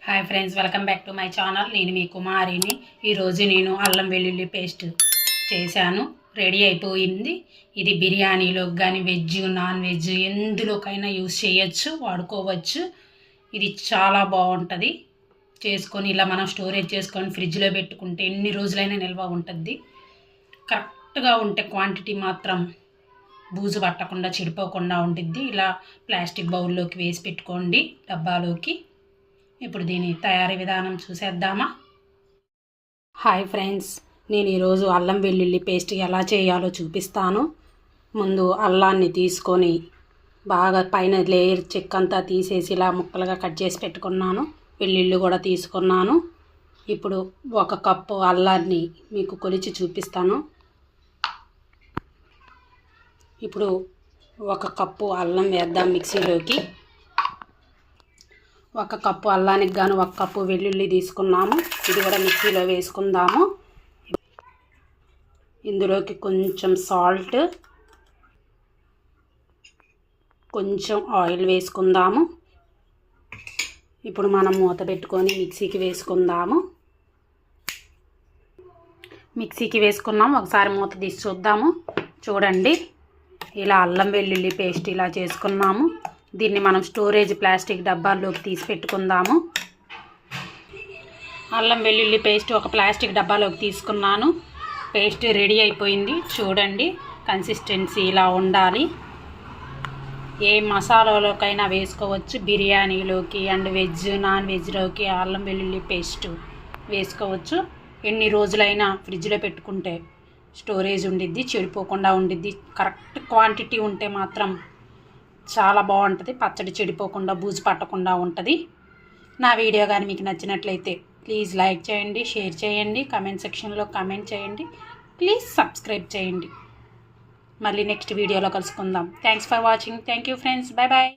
Hi friends, welcome back to my channel. నేను మీ కుమారిని. ఈరోజు నేను అల్లం వెల్లుల్లి పేస్ట్ చేశాను, రెడీ అయిపోయింది. ఇది బిర్యానీలోకి కానీ వెజ్ నాన్ వెజ్ ఎందులోకైనా యూస్ చేయొచ్చు, వాడుకోవచ్చు. ఇది చాలా బాగుంటుంది. చేసుకొని ఇలా మనం స్టోరేజ్ చేసుకొని ఫ్రిడ్జ్లో పెట్టుకుంటే ఎన్ని రోజులైనా నిల్వ ఉంటుంది. కరెక్ట్గా ఉంటే క్వాంటిటీ మాత్రం బూజు పట్టకుండా చెడిపోకుండా ఉంటుంది. ఇలా ప్లాస్టిక్ బౌల్లోకి వేసి పెట్టుకోండి, డబ్బాలోకి. ఇప్పుడు దీని తయారీ విధానం చూసేద్దామా? హాయ్ ఫ్రెండ్స్, నేను ఈరోజు అల్లం వెల్లుల్లి పేస్ట్ ఎలా చేయాలో చూపిస్తాను. ముందు అల్లాన్ని తీసుకొని బాగా పైన లేయర్ చెక్కంతా తీసేసి ఇలా ముక్కలుగా కట్ చేసి పెట్టుకున్నాను. వెల్లుల్లి కూడా తీసుకున్నాను. ఇప్పుడు 1 కప్పు అల్లాన్ని మీకు కొలిచి చూపిస్తాను. ఇప్పుడు 1 కప్పు అల్లం వేద్దాం మిక్సీలోకి. 1 కప్పు అల్లానికి గాను 1 కప్పు వెల్లుల్లి తీసుకున్నాము. ఇది కూడా మిక్సీలో వేసుకుందాము. ఇందులోకి కొంచెం సాల్ట్, కొంచెం ఆయిల్ వేసుకుందాము. ఇప్పుడు మనం మూత పెట్టుకొని మిక్సీకి వేసుకుందాము. మిక్సీకి వేసుకున్నాము. ఒకసారి మూత తీసి చూద్దాము. చూడండి, ఇలా అల్లం వెల్లుల్లి పేస్ట్ ఇలా చేసుకున్నాము. దీన్ని మనం స్టోరేజ్ ప్లాస్టిక్ డబ్బాల్లోకి తీసి పెట్టుకుందాము. అల్లం వెల్లుల్లి పేస్ట్ ఒక ప్లాస్టిక్ డబ్బాలోకి తీసుకున్నాను. పేస్ట్ రెడీ అయిపోయింది. చూడండి, కన్సిస్టెన్సీ ఇలా ఉండాలి. ఏ మసాలాలోకైనా వేసుకోవచ్చు. బిర్యానీలోకి అండ్ వెజ్ నాన్ వెజ్లోకి అల్లం వెల్లుల్లి పేస్ట్ వేసుకోవచ్చు. ఎన్ని రోజులైనా ఫ్రిడ్జ్లో పెట్టుకుంటే స్టోరేజ్ ఉండిద్ది, చెడిపోకుండా ఉండిద్ది. కరెక్ట్ క్వాంటిటీ ఉంటే మాత్రం చాలా బాగుంటుంది. పచ్చడి చెడిపోకుండా బూజు పట్టకుండా ఉంటుంది. నా వీడియో కానీ మీకు నచ్చినట్లయితే ప్లీజ్ లైక్ చేయండి, షేర్ చేయండి, కామెంట్ సెక్షన్లో కామెంట్ చేయండి, ప్లీజ్ సబ్స్క్రైబ్ చేయండి. మళ్ళీ నెక్స్ట్ వీడియోలో కలుసుకుందాం. Thanks for watching. Thank you friends. Bye bye.